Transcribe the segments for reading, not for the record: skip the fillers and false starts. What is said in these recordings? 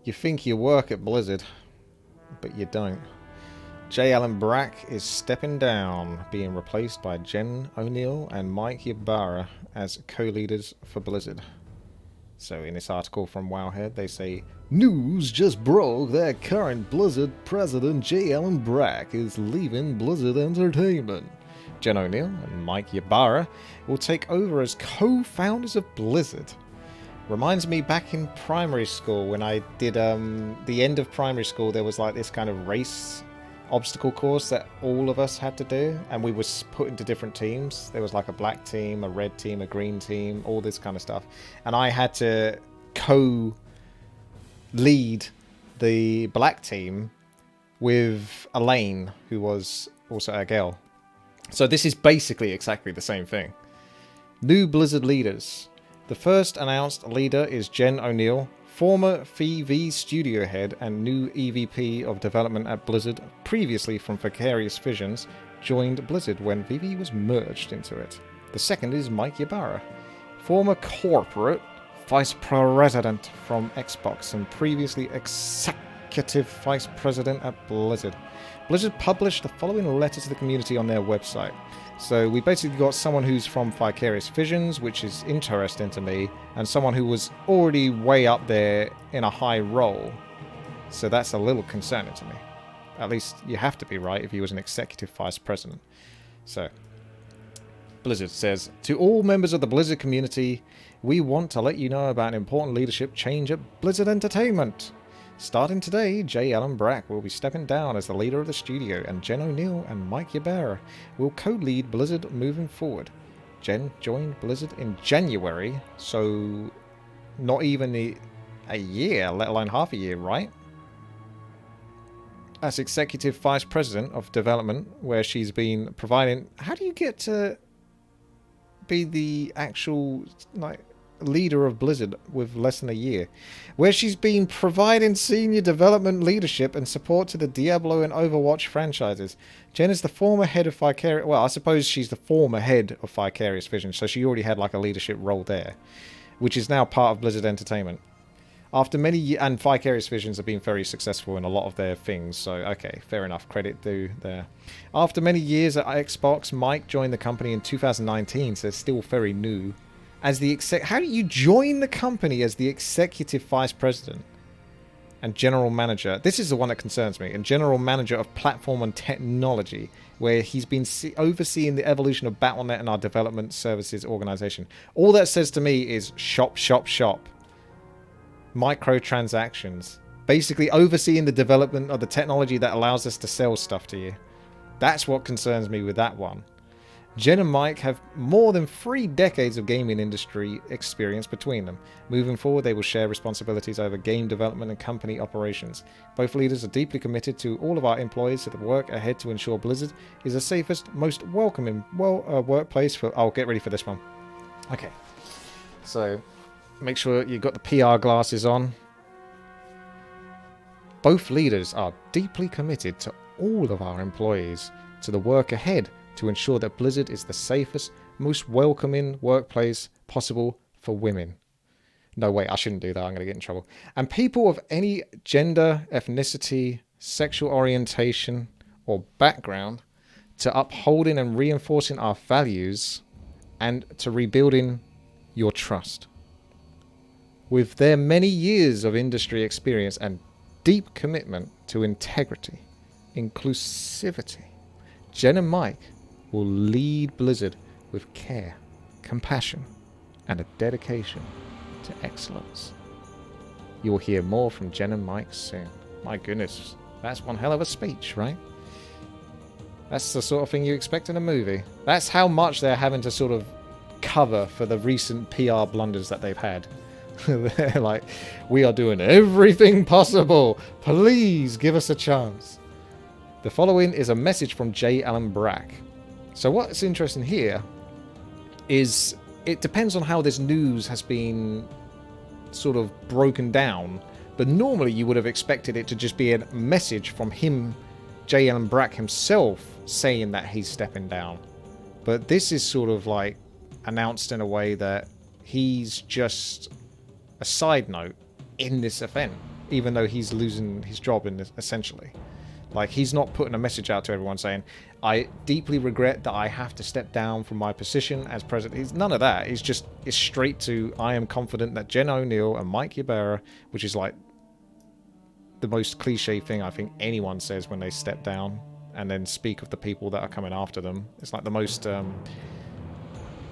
You think you work at Blizzard, but you don't. J. Allen Brack is stepping down, being replaced by Jen Oneal and Mike Ybarra as co-leaders for Blizzard. So in this article from Wowhead, they say, news just broke that current Blizzard president J. Allen Brack is leaving Blizzard Entertainment. Jen Oneal and Mike Ybarra will take over as co-founders of Blizzard. Reminds me back in primary school when I did the end of primary school, there was like this kind of race obstacle course that all of us had to do, and we were put into different teams. There was like a black team, a red team, a green team, all this kind of stuff, and I had to co-lead the black team with Elaine, who was also a girl. So this is basically exactly the same thing. New Blizzard leaders. The first announced leader is Jen Oneal, former VV studio head and new EVP of development at Blizzard, previously from Vicarious Visions, joined Blizzard when VV was merged into it. The second is Mike Ybarra, former corporate vice president from Xbox and previously executive vice president at Blizzard. Blizzard published the following letter to the community on their website. So we basically got someone who's from Vicarious Visions, which is interesting to me, and someone who was already way up there in a high role. So that's a little concerning to me. At least you have to be, right, if he was an executive vice president. So Blizzard says, to all members of the Blizzard community, we want to let you know about an important leadership change at Blizzard Entertainment. Starting today, J. Allen Brack will be stepping down as the leader of the studio, and Jen Oneal and Mike Ybarra will co-lead Blizzard moving forward. Jen joined Blizzard in January, so not even a year, let alone half a year, right? As Executive Vice President of Development, where she's been providing... How do you get to be the actual, like, leader of Blizzard with less than a year, where she's been providing senior development leadership and support to the Diablo and Overwatch franchises. Jen is the former head of Vicarious... Well, I suppose she's the former head of Vicarious Vision, so she already had like a leadership role there, which is now part of Blizzard Entertainment. After many... And Vicarious Visions have been very successful in a lot of their things, so okay, fair enough, credit due there. After many years at Xbox, Mike joined the company in 2019, so it's still very new. As the how do you join the company as the executive vice president and general manager? This is the one that concerns me. And general manager of platform and technology, where he's been overseeing the evolution of Battle.net and our development services organization. All that says to me is shop, shop, shop. Microtransactions. Basically overseeing the development of the technology that allows us to sell stuff to you. That's what concerns me with that one. Jen and Mike have more than 3 decades of gaming industry experience between them. Moving forward, they will share responsibilities over game development and company operations. Both leaders are deeply committed to all of our employees to the work ahead to ensure Blizzard is the safest, most welcoming workplace for... Oh, get ready for this one. Okay. So, make sure you got the PR glasses on. Both leaders are deeply committed to all of our employees to the work ahead to ensure that Blizzard is the safest, most welcoming workplace possible for women. No, wait, I shouldn't do that. I'm going to get in trouble. And people of any gender, ethnicity, sexual orientation, or background to upholding and reinforcing our values and to rebuilding your trust. With their many years of industry experience and deep commitment to integrity, inclusivity, Jen and Mike will lead Blizzard with care, compassion, and a dedication to excellence. You will hear more from Jen and Mike soon. My goodness, that's one hell of a speech, right? That's the sort of thing you expect in a movie. That's how much they're having to sort of cover for the recent PR blunders that they've had. They're like, we are doing everything possible. Please give us a chance. The following is a message from J. Allen Brack. So what's interesting here is it depends on how this news has been sort of broken down. But normally you would have expected it to just be a message from him, J. Allen Brack himself, saying that he's stepping down. But this is sort of like announced in a way that he's just a side note in this event. even though he's losing his job essentially. Like, he's not putting a message out to everyone saying, I deeply regret that I have to step down from my position as president. It's none of that. It's straight to, I am confident that Jen Oneal and Mike Ybarra, which is like the most cliche thing I think anyone says when they step down and then speak of the people that are coming after them. It's like the most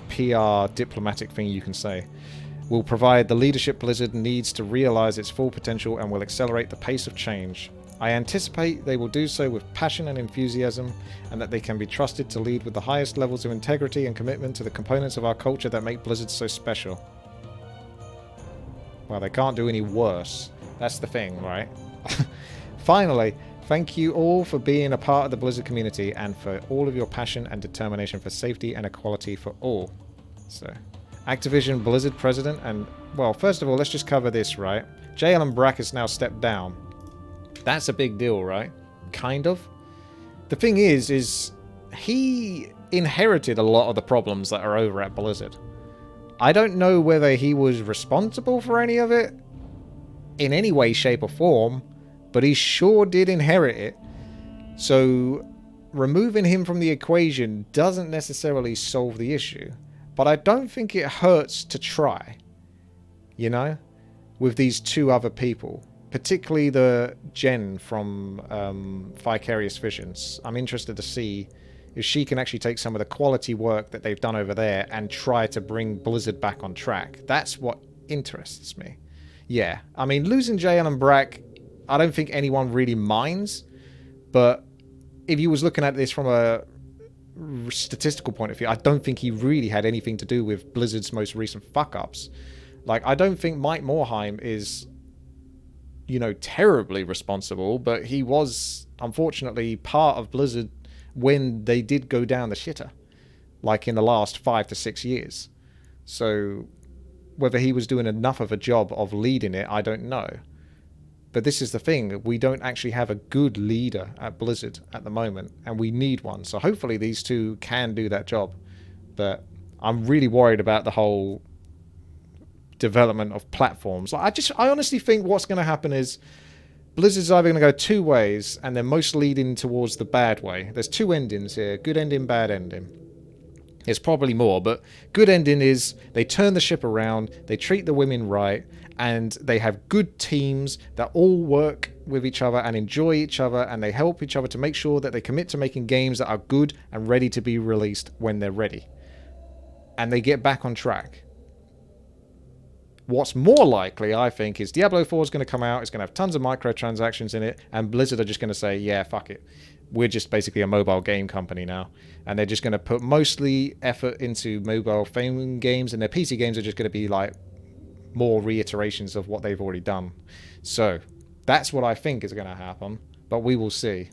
PR diplomatic thing you can say. Will provide the leadership Blizzard needs to realize its full potential and will accelerate the pace of change. I anticipate they will do so with passion and enthusiasm, and that they can be trusted to lead with the highest levels of integrity and commitment to the components of our culture that make Blizzard so special. Well, they can't do any worse. That's the thing, right? Finally, thank you all for being a part of the Blizzard community and for all of your passion and determination for safety and equality for all. So, Activision Blizzard president and, well, first of all, let's just cover this, right? J. Allen Brack has now stepped down. That's a big deal, right? Kind of. The thing is he inherited a lot of the problems that are over at Blizzard. I don't know whether he was responsible for any of it in any way, shape, or form, but he sure did inherit it. So removing him from the equation doesn't necessarily solve the issue, but I don't think it hurts to try, you know, with these two other people. Particularly the Jen from Vicarious Visions. I'm interested to see if she can actually take some of the quality work that they've done over there and try to bring Blizzard back on track. That's what interests me. Yeah, I mean, losing J. Allen Brack, I don't think anyone really minds. But if you was looking at this from a statistical point of view, I don't think he really had anything to do with Blizzard's most recent fuck-ups. Like, I don't think Mike Morhaime is, you know, terribly responsible, but he was unfortunately part of Blizzard when they did go down the shitter, like in the last 5 to 6 years. So whether he was doing enough of a job of leading it, I don't know. But this is the thing, we don't actually have a good leader at Blizzard at the moment, and we need one. So hopefully these two can do that job. But I'm really worried about the whole development of platforms. Like, I honestly think what's going to happen is Blizzard's either going to go two ways, and they're most leading towards the bad way. There's two endings here, good ending, bad ending. There's probably more, but good ending is they turn the ship around, they treat the women right, and they have good teams that all work with each other and enjoy each other, and they help each other to make sure that they commit to making games that are good and ready to be released when they're ready. And they get back on track. What's more likely, I think, is Diablo 4 is going to come out, it's going to have tons of microtransactions in it, and Blizzard are just going to say, yeah, fuck it. We're just basically a mobile game company now. And they're just going to put mostly effort into mobile phone games, and their PC games are just going to be like more reiterations of what they've already done. So, that's what I think is going to happen, but we will see.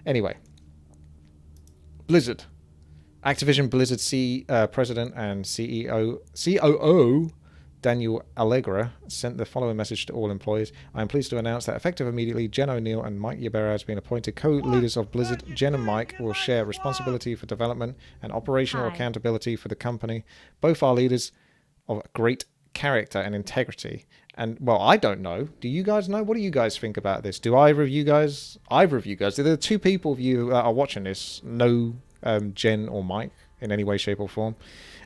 Anyway, Blizzard. Activision Blizzard President and COO Daniel Allegra sent the following message to all employees. I am pleased to announce that effective immediately, Jen Oneal and Mike Ybarra has been appointed co-leaders of Blizzard. Jen and Mike will share responsibility for development and operational accountability for the company. Both are leaders of great character and integrity. And, well, I don't know. Do you guys know? What do you guys think about this? Do either of you guys, do the two people of you that are watching this know Jen or Mike in any way, shape or form,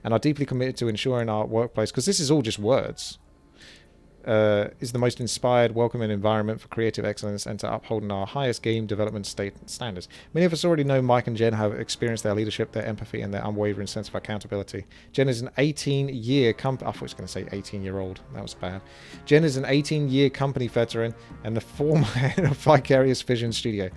and are deeply committed to ensuring our workplace, because this is all just words, is the most inspired, welcoming environment for creative excellence and to upholding our highest game development standards. Many of us already know Mike and Jen have experienced their leadership, their empathy, and their unwavering sense of accountability. Jen is an 18-year company... I thought I was going to say 18-year-old. That was bad. Jen is an 18-year company veteran and the former head of Vicarious Vision Studio.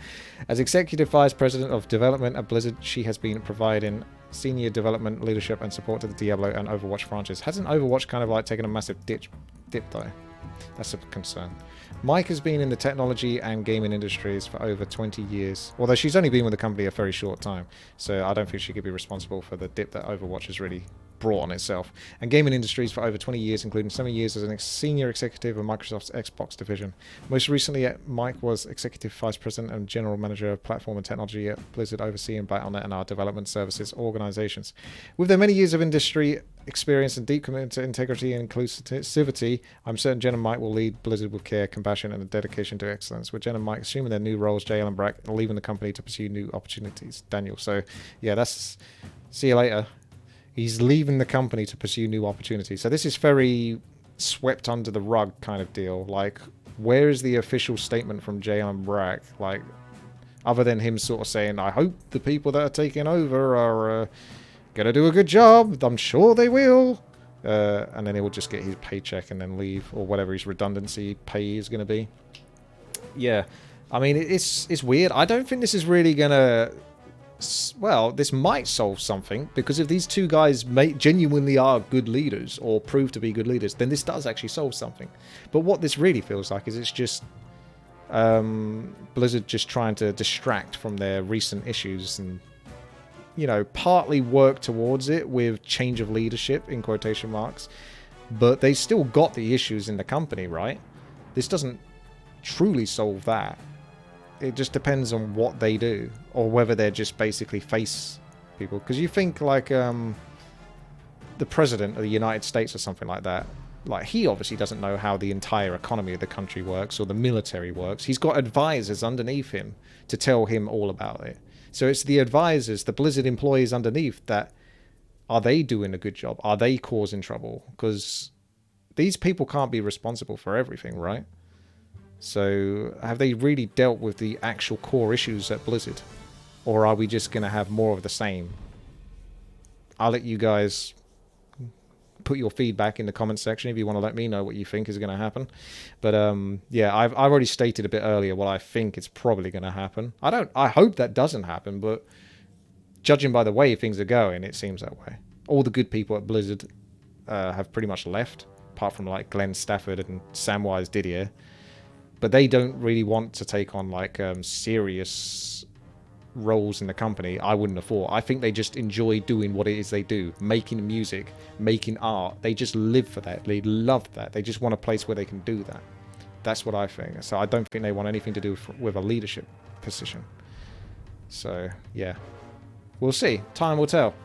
As Executive Vice President of Development at Blizzard, she has been providing senior development, leadership, and support to the Diablo and Overwatch franchise. Hasn't Overwatch kind of like taken a massive dip though? That's a concern. Mike has been in the technology and gaming industries for over 20 years, although she's only been with the company a very short time, so I don't think she could be responsible for the dip that Overwatch has really brought on itself. And gaming industries for over 20 years, including 7 years as a senior executive of Microsoft's Xbox division. Most recently, Mike was Executive Vice President and General Manager of Platform and Technology at Blizzard, overseeing Battle.net and our development services organizations. With their many years of industry experience and deep commitment to integrity and inclusivity, I'm certain Jen and Mike will lead Blizzard with care, compassion, and a dedication to excellence. With Jen and Mike assuming their new roles, JL and Brack, and leaving the company to pursue new opportunities. Daniel. So, yeah, that's... See you later. He's leaving the company to pursue new opportunities. So this is very swept under the rug kind of deal. Like, where is the official statement from JL and Brack? Like, other than him sort of saying, I hope the people that are taking over are going to do a good job. I'm sure they will. And then he will just get his paycheck and then leave, or whatever his redundancy pay is going to be. Yeah. I mean, it's weird. I don't think this is really going to... Well, this might solve something, because if these two guys genuinely are good leaders, or prove to be good leaders, then this does actually solve something. But what this really feels like is it's just Blizzard just trying to distract from their recent issues and, you know, partly work towards it with change of leadership, in quotation marks, but they still got the issues in the company, right? This doesn't truly solve that. It just depends on what they do, or whether they're just basically face people. Because you think, like, the president of the United States or something like that, like, he obviously doesn't know how the entire economy of the country works or the military works. He's got advisors underneath him to tell him all about it. So it's the advisors, the Blizzard employees underneath, that are they doing a good job? Are they causing trouble? Because these people can't be responsible for everything, right? So have they really dealt with the actual core issues at Blizzard? Or are we just going to have more of the same? I'll let you guys put your feedback in the comment section if you want to let me know what you think is going to happen. But yeah, I've already stated a bit earlier what I think is probably going to happen. I hope that doesn't happen, but judging by the way things are going, it seems that way. All the good people at Blizzard have pretty much left, apart from like Glenn Stafford and Samwise Didier. But they don't really want to take on like serious roles in the company. I wouldn't have thought. I think they just enjoy doing what it is they do, making music, making art. They just live for that. They love that. They just want a place where they can do that. That's what I think. So I don't think they want anything to do with a leadership position. So yeah, we'll see. Time will tell.